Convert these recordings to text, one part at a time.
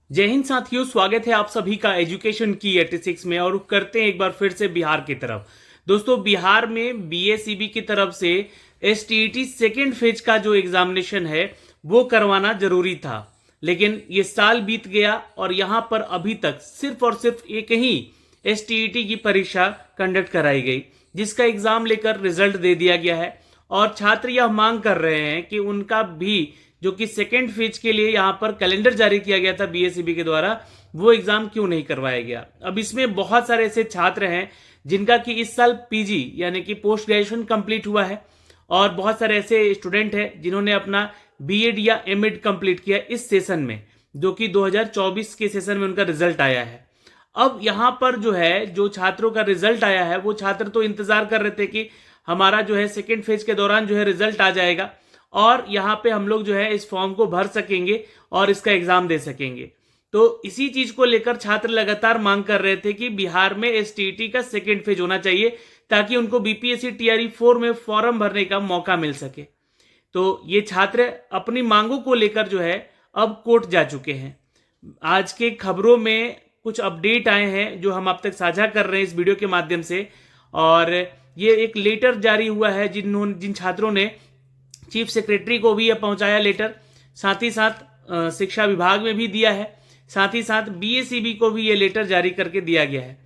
जय हिंद साथियों, स्वागत है आप सभी का एजुकेशन की 86 में। और करते हैं एक बार फिर से बिहार की तरफ। दोस्तों, बिहार में बीएसईबी की तरफ से एसटीईटी सेकेंड फेज का जो एग्जामिनेशन है वो करवाना जरूरी था, लेकिन ये साल बीत गया और यहाँ पर अभी तक सिर्फ और सिर्फ एक ही एसटीईटी की परीक्षा कंडक्ट कराई गई, जिसका एग्जाम लेकर रिजल्ट दे दिया गया है। और छात्र यह मांग कर रहे हैं कि उनका भी जो कि सेकेंड फेज के लिए यहाँ पर कैलेंडर जारी किया गया था बीएसईबी के द्वारा, वो एग्जाम क्यों नहीं करवाया गया। अब इसमें बहुत सारे ऐसे छात्र हैं जिनका कि इस साल पीजी यानी कि पोस्ट ग्रेजुएशन कंप्लीट हुआ है, और बहुत सारे ऐसे स्टूडेंट हैं जिन्होंने अपना बीएड या एमएड कंप्लीट किया इस सेशन में, जो कि 2024 के सेशन में उनका रिजल्ट आया है। अब यहाँ पर जो है, जो छात्रों का रिजल्ट आया है, वो छात्र तो इंतजार कर रहे थे कि हमारा जो है सेकेंड फेज के दौरान जो है रिजल्ट आ जाएगा और यहाँ पे हम लोग जो है इस फॉर्म को भर सकेंगे और इसका एग्जाम दे सकेंगे। तो इसी चीज को लेकर छात्र लगातार मांग कर रहे थे कि बिहार में एसटीईटी का सेकेंड फेज होना चाहिए, ताकि उनको बीपीएससी टीआरई 4 में फॉर्म भरने का मौका मिल सके। तो ये छात्र अपनी मांगों को लेकर जो है अब कोर्ट जा चुके हैं। आज के खबरों में कुछ अपडेट आए हैं जो हम आप तक साझा कर रहे हैं इस वीडियो के माध्यम से। और ये एक लेटर जारी हुआ है जिन छात्रों ने चीफ सेक्रेटरी को भी यह पहुंचाया लेटर, साथ ही साथ शिक्षा विभाग में भी दिया है, साथ ही साथ बीएसईबी को भी ये लेटर जारी करके दिया गया है।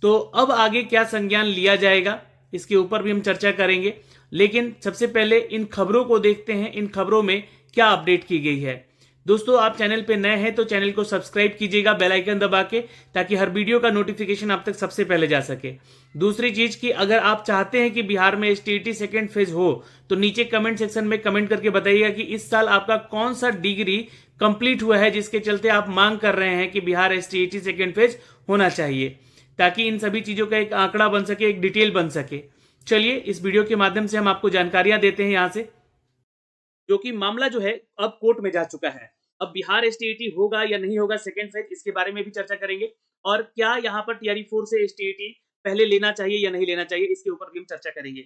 तो अब आगे क्या संज्ञान लिया जाएगा, इसके ऊपर भी हम चर्चा करेंगे। लेकिन सबसे पहले इन खबरों को देखते हैं, इन खबरों में क्या अपडेट की गई है। दोस्तों, आप चैनल पे नए हैं तो चैनल को सब्सक्राइब कीजिएगा बेल आइकन दबा के, ताकि हर वीडियो का नोटिफिकेशन आप तक सबसे पहले जा सके। दूसरी चीज कि अगर आप चाहते हैं कि बिहार में एसटीईटी सेकेंड फेज हो, तो नीचे कमेंट सेक्शन में कमेंट करके बताइएगा कि इस साल आपका कौन सा डिग्री कंप्लीट हुआ है जिसके चलते आप मांग कर रहे हैं कि बिहार एसटीईटी सेकेंड फेज होना चाहिए, ताकि इन सभी चीजों का एक आंकड़ा बन सके, एक डिटेल बन सके। चलिए इस वीडियो के माध्यम से हम आपको जानकारियां देते हैं यहाँ से, जो कि मामला जो है अब कोर्ट में जा चुका है। अब बिहार एसटीईटी होगा या नहीं होगा सेकेंड फेज, इसके बारे में भी चर्चा करेंगे। और क्या यहाँ पर टीआरई 4 से एसटीईटी पहले लेना चाहिए या नहीं लेना चाहिए, इसके ऊपर भी हम चर्चा करेंगे।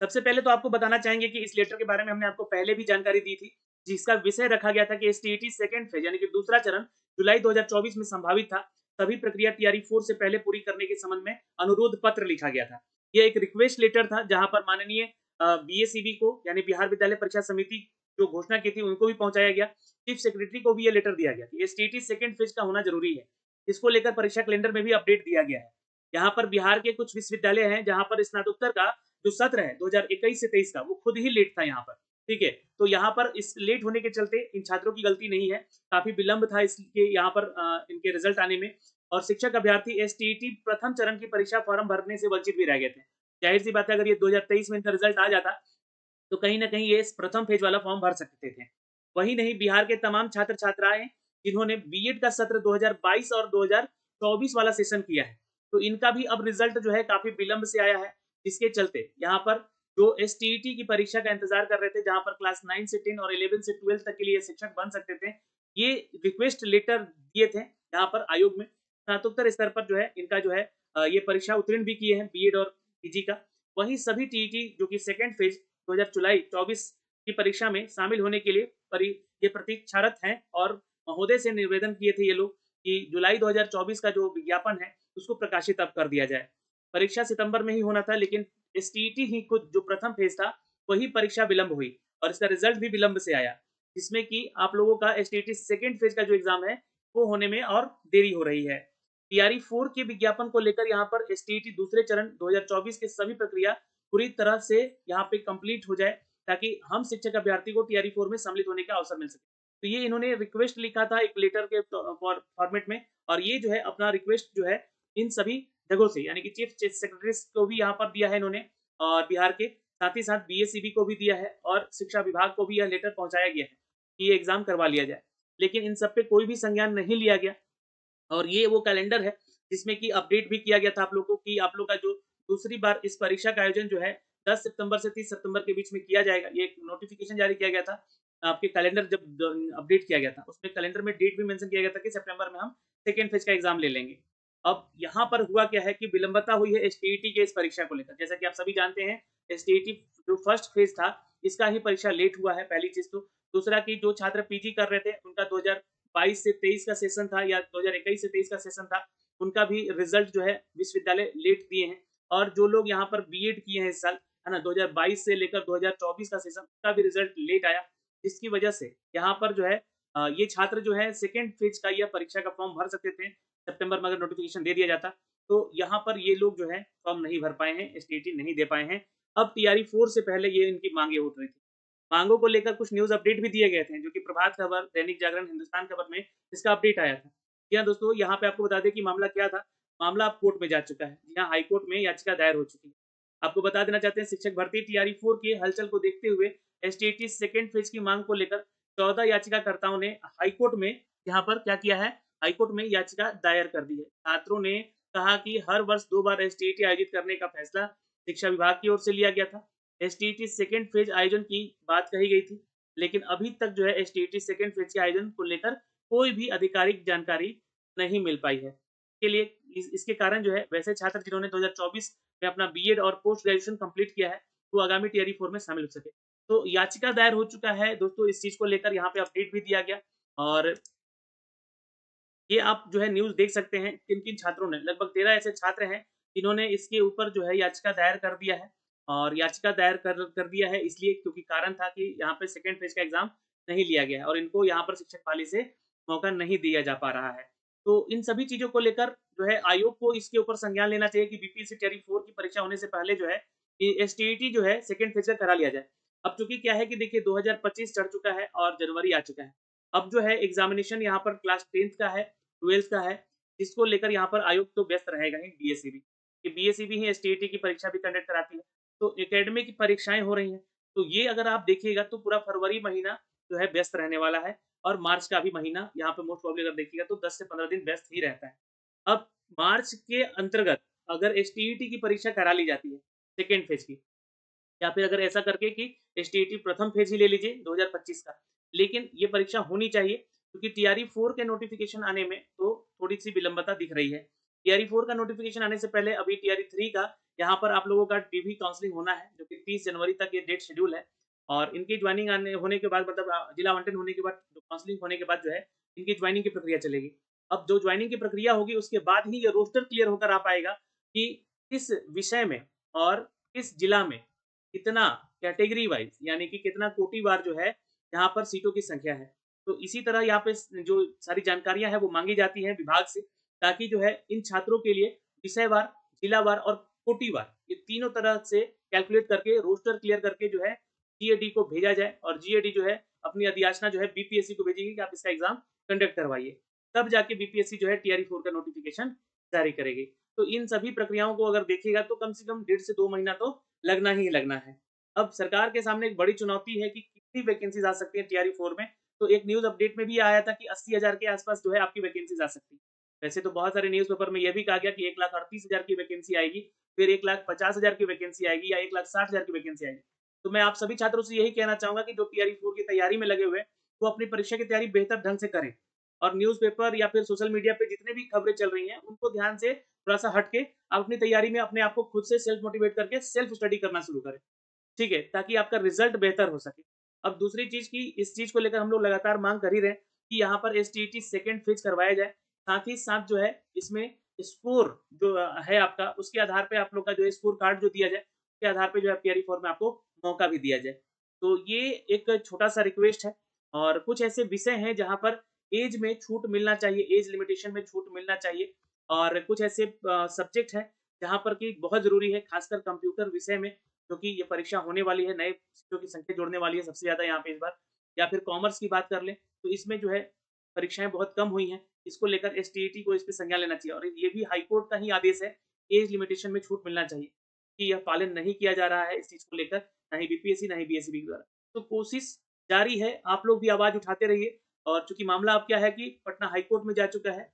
सबसे पहले तो आपको बताना चाहेंगे कि इस लेटर के बारे में हमने आपको पहले भी जानकारी दी थी, जिसका विषय रखा गया था कि एसटीईटी सेकेंड फेज यानी कि दूसरा चरण जुलाई 2024 में संभावित था। सभी प्रक्रिया टीआरई 4 से पहले पूरी करने के संबंध में अनुरोध पत्र लिखा गया था। यह एक रिक्वेस्ट लेटर था जहां पर माननीय बीएसईबी को यानी बिहार विद्यालय परीक्षा समिति जो घोषणा की थी उनको भी पहुंचाया गया। चीफ सेक्रेटरी को भी यह लेटर दिया गया कि एसटीईटी सेकेंड फेज का होना जरूरी है। इसको लेकर परीक्षा कैलेंडर में भी अपडेट दिया गया है। यहाँ पर बिहार के कुछ विश्वविद्यालय हैं जहां पर स्नातकोत्तर का जो सत्र है 2021 से 23 का, वो खुद ही लेट था यहाँ पर। ठीक है, तो यहाँ पर इस लेट होने के चलते इन छात्रों की गलती नहीं है, काफी विलंब था इसके यहाँ पर इनके रिजल्ट आने में। और शिक्षक अभ्यर्थी एसटीईटी प्रथम चरण की परीक्षा फॉर्म भरने से वंचित भी रह गए थे। जाहिर सी बात है, अगर ये 2023 में इनका रिजल्ट आ जाता तो कहीं ना कहीं ये प्रथम फेज वाला फॉर्म भर सकते थे। वही नहीं, बिहार के तमाम छात्र छात्राएं जिन्होंने बीएड का सत्र 2022 और 2024 वाला सेशन किया है, तो इनका भी अब रिजल्ट जो है काफी विलंब से आया है, जिसके चलते यहाँ पर जो एसटीईटी की परीक्षा का इंतजार कर रहे थे, जहां पर क्लास 9 से 10 और 11 से 12 तक के लिए शिक्षक बन सकते थे, ये रिक्वेस्ट लेटर दिए थे यहाँ पर आयोग में। स्नातकोत्तर स्तर पर जो है इनका जो है ये परीक्षा उत्तीर्ण भी किए हैं बीएड और पीजी का। वहीं सभी टीईटी जो कि सेकेंड फेज 2024 की परीक्षा में शामिल होने के लिए ये प्रतीक्षारत हैं, और महोदय से निवेदन किए थे ये लोग कि जुलाई 2024 का जो विज्ञापन है उसको प्रकाशित अब कर दिया जाए। परीक्षा सितंबर में ही होना था, लेकिन एसटीईटी ही खुद जो प्रथम फेज था वही परीक्षा विलंब हुई और इसका रिजल्ट भी विलंब से आया, जिसमें कि आप लोगों का एसटीईटी सेकेंड फेज का जो एग्जाम है वो होने में और देरी हो रही है। टीआरई 4 के विज्ञापन को लेकर यहाँ पर एसटीईटी दूसरे चरण 2024 के सभी प्रक्रिया पूरी तरह से यहाँ पे कंप्लीट हो जाए, ताकि हम शिक्षक अभ्यर्थी को टीआरई 4 में सम्मिलित होने का अवसर मिल सके। तो ये इन्होंने रिक्वेस्ट लिखा था एक लेटर के फॉर्मेट में, और ये जो है अपना रिक्वेस्ट जो है इन सभी जगहों से यानी कि चीफ सेक्रेटरी को भी यहाँ पर दिया है इन्होंने, और बिहार के साथ ही साथ बीएसईबी को भी दिया है, और शिक्षा विभाग को भी यह लेटर पहुंचाया गया है कि ये एग्जाम करवा लिया जाए। लेकिन इन सब पे कोई भी संज्ञान नहीं लिया गया। और ये वो कैलेंडर है जिसमें कि अपडेट भी किया गया था आप लोग को कि आप लोग का जो दूसरी बार इस परीक्षा का आयोजन जो है 10 सितंबर से 30 सितंबर के बीच में किया जाएगा। ये एक नोटिफिकेशन जारी किया गया था आपके कैलेंडर जब अपडेट किया गया था, उसमें कैलेंडर में डेट भी मेंशन किया गया था कि सितंबर में हम सेकेंड फेज का एग्जाम ले लेंगे। अब यहाँ पर हुआ क्या है कि विलंबता हुई है एसटीईटी के इस परीक्षा को लेकर। जैसा कि आप सभी जानते हैं, एसटीईटी जो फर्स्ट फेज था इसका ही परीक्षा लेट हुआ है, पहली चीज तो। दूसरा कि जो छात्र पीजी कर रहे थे उनका 2022 से 23 का सेशन था या 2021 से 23 का सेशन था, उनका भी रिजल्ट जो है विश्वविद्यालय लेट दिए हैं। और जो लोग यहाँ पर बीएड किए हैं इस साल, है ना, 2022 से लेकर 2024 का सेशन, उसका भी रिजल्ट लेट आया, जिसकी वजह से यहाँ पर जो है ये छात्र जो है सेकंड फेज का या परीक्षा का फॉर्म भर सकते थे, सितंबर में अगर नोटिफिकेशन दे दिया जाता। तो यहाँ पर ये लोग जो है फॉर्म नहीं भर पाए हैं, एसटीईटी नहीं दे पाए हैं। अब टीआरई 4 से पहले ये इनकी मांगे उठ रही थी। मांगों को लेकर कुछ न्यूज़ अपडेट भी दिए गए थे, जो कि प्रभात खबर, दैनिक जागरण, हिंदुस्तान खबर में इसका अपडेट आया था। जी हाँ दोस्तों, यहाँ पे आपको बता दें कि मामला क्या था। मामला अब कोर्ट में जा चुका है। जी हाँ, हाई कोर्ट में याचिका दायर हो चुकी है। आपको बता देना चाहते हैं, शिक्षक भर्ती टीआरई 4 की हलचल को देखते हुए एसटीईटी सेकंड फेज की मांग को लेकर 14 याचिकाकर्ताओं ने हाईकोर्ट में यहाँ पर क्या किया है, हाईकोर्ट में याचिका दायर कर दी है। छात्रों ने कहा कि हर वर्ष 2 बार एसटीईटी आयोजित करने का फैसला शिक्षा विभाग की ओर से लिया गया था। एसटीईटी सेकंड फेज आयोजन की बात कही गई थी, लेकिन अभी तक जो है एसटीईटी सेकंड फेज के आयोजन को लेकर कोई भी आधिकारिक जानकारी नहीं मिल पाई है। के लिए इसके कारण जो है वैसे छात्र जिन्होंने 2024 में अपना बीएड और पोस्ट ग्रेजुएशन कंप्लीट किया है, वो आगामी टीआरई 4 में शामिल हो सके। तो याचिका दायर हो चुका है दोस्तों, इस चीज़ को लेकर यहाँ पे अपडेट भी दिया गया। और ये आप जो है न्यूज़ देख सकते हैं, किन-किन छात्रों ने, लगभग 13 ऐसे छात्र हैं, जिन्होंने इसके ऊपर जो है याचिका दायर कर दिया है। और याचिका दायर कर दिया है इसलिए क्योंकि कारण था कि यहाँ पे सेकंड फेज़ का एग्ज़ाम नहीं लिया गया है और इनको यहाँ पर शिक्षक पाली से मौका नहीं दिया जा पा रहा है। तो इन सभी चीज़ों को लेकर जो है आयोग को इसके ऊपर संज्ञान लेना चाहिए कि बीपीएससी टियरी 4 की परीक्षा होने से पहले जो है, ये एसटीईटी जो है सेकंड फेज़ का करा लिया जाए। अब चूँकि क्या है कि देखिए 2025 चढ़ चुका है और जनवरी आ चुका है। अब जो है एग्ज़ामिनेशन यहाँ पर क्लास 10th का है, 12th का है, जिसको लेकर यहाँ पर आयोग तो व्यस्त रहेगा ही, बीएसईबी। कि बीएसईबी ही एसटीईटी की परीक्षा भी कंडक्ट कराती है। तो एकेडमिक परीक्षाएँ हो रही हैं। तो ये अगर आप देखिएगा तो पूरा फरवरी महीना जो है व्यस्त रहने वाला है और मार्च का भी महीना यहाँ पे मोस्ट प्रोबेबली अगर देखिएगा तो 10 से 15 दिन व्यस्त ही रहता है। अब मार्च के अंतर्गत अगर एसटीईटी की परीक्षा करा ली जाती है, सेकंड फेज़ की, या फिर अगर ऐसा करके कि एसटीईटी प्रथम फेज ही ले लीजिए 2025 का। लेकिन ये परीक्षा होनी चाहिए क्योंकि टीआरई 4 के नोटिफिकेशन आने में तो थोड़ी-सी विलंबता दिख रही है। टीआरई 4 का नोटिफिकेशन आने से पहले अभी टीआरई 3 का यहाँ पर आप लोगों का डीबी काउंसलिंग होना है, जो कि 30 जनवरी तक ये डेट शेड्यूल है। और इनकी ज्वाइनिंग आने होने के बाद, मतलब जिला आवंटन होने के बाद, काउंसलिंग होने के बाद जो है, इनकी ज्वाइनिंग की प्रक्रिया चलेगी। अब जो ज्वाइनिंग की प्रक्रिया होगी उसके बाद ही ये रोस्टर क्लियर होकर आ पाएगा कि किस विषय में और किस जिला में कितना कैटेगरी वाइज़, यानी कि कितना कोटिवार जो है, यहाँ पर सीटों की संख्या है। तो इसी तरह यहाँ पे जो सारी जानकारियाँ हैं वो माँगी जाती हैं विभाग से, ताकि जो है इन छात्रों के लिए विषयवार, जिलावार और कोटिवार, ये तीनों तरह से कैलकुलेट करके रोस्टर क्लियर करके जो है जीएडी को भेजा जाए और जीएडी जो है अपनी अधियाचना जो है बीपीएससी को भेजेगी कि आप इसका एग्ज़ाम कंडक्ट करवाइए। तब जाके बीपीएससी जो है टीआरई 4 का नोटिफ़िकेशन जारी करेगी। तो इन सभी प्रक्रियाओं को अगर देखिएगा तो कम से कम 1.5 से 2 महीना तो लगना ही लगना है। अब सरकार के सामने एक बड़ी चुनौती है कि कितनी वैकेंसीज़ आ सकती है टीआरई 4 में। तो एक न्यूज़ अपडेट में भी आया था कि 80,000 के आस-पास जो है आपकी वैकेंसीज़ आ सकती है। वैसे तो बहुत सारे न्यूज़ पेपर में ये भी कहा गया कि 1,38,000 की वैकेंसी आएगी, फिर 1,50,000 की वैकेंसी आएगी या 1,60,000 की वैकेंसी आएगी। तो मैं आप सभी छात्रों से यही कहना चाहूँगा कि जो टीआरई 4 की तैयारी में लगे हुए हैं, वो अपनी परीक्षा की तैयारी बेहतर ढंग से करें। और न्यूज़ पेपर या फिर सोशल मीडिया पे जितने भी खबरें चल रही हैं, उनको ध्यान से थोड़ा-सा हट के आप अपनी तैयारी में अपने आप को खुद से सेल्फ मोटिवेट करके सेल्फ स्टडी करना शुरू करें। ठीक है? ताकि आपका रिज़ल्ट बेहतर हो सके। अब दूसरी चीज़ की इस चीज़ को लेकर हम लोग लगातार माँग कर ही रहे हैं कि यहाँ पर एसटीईटी सेकंड फेज़ करवाया जाए। साथ ही साथ जो है इसमें स्कोर जो है आपका, उसके आधार पे आप लोग का जो है स्कोर कार्ड जो दिया जाए, उसके आधार पे जो है टीआरई 4 में आपको मौका भी दिया जाए। तो ये एक छोटा-सा रिक्वेस्ट है। और कुछ ऐसे विषय हैं जहाँ पर ऐज में छूट मिलना चाहिए, ऐज लिमिटेशन में छूट मिलना चाहिए। और कुछ ऐसे सब्जेक्ट हैं जहाँ पर कि बहुत ज़रूरी है, खासकर कंप्यूटर विषय में, क्योंकि ये परीक्षा होने वाली है, नए विषयों की संख्या जोड़ने वाली है सबसे ज़्यादा यहाँ पे इस बार। या फिर कॉमर्स की बात कर लें, तो इसमें जो है परीक्षाएँ बहुत कम हुई हैं। इसको लेकर एसटीईटी को इस पे संज्ञान लेना चाहिए और ये भी हाई कोर्ट का ही आदेश है, ऐज लिमिटेशन में छूट मिलना चाहिए, कि यह पालन नहीं किया जा रहा है इस चीज़ को लेकर, ना ही बीपीएससी, ना ही बीएसईबी द्वारा। तो कोशिश जारी है, आप लोग भी आवाज़ उठाते रहिए। और चूँकि मामला अब क्या है कि पटना हाई कोर्ट में जा चुका है,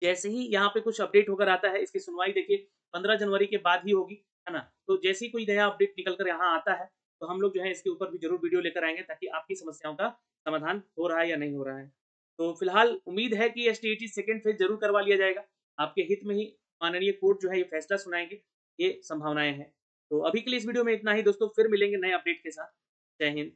जैसे ही यहाँ पे कुछ अपडेट होकर आता है, इसकी सुनवाई देखिए 15 जनवरी के बाद ही होगी, है ना? तो जैसे ही कोई नया अपडेट निकल कर यहाँ आता है, तो हम लोग जो है इसके ऊपर भी ज़रूर वीडियो लेकर आएँगे ताकि आपकी समस्याओं का समाधान हो रहा है या नहीं हो रहा है। तो फिलहाल उम्मीद है कि एसटीईटी सेकंड फेज़ ज़रूर करवा लिया जाएगा। आपके हित में ही माननीय कोर्ट जो है ये फैसला सुनाएँगे, ये संभावनाएँ हैं। तो अभी के लिए इस वीडियो में इतना ही दोस्तों, फिर मिलेंगे नए अपडेट के साथ। जय हिंद।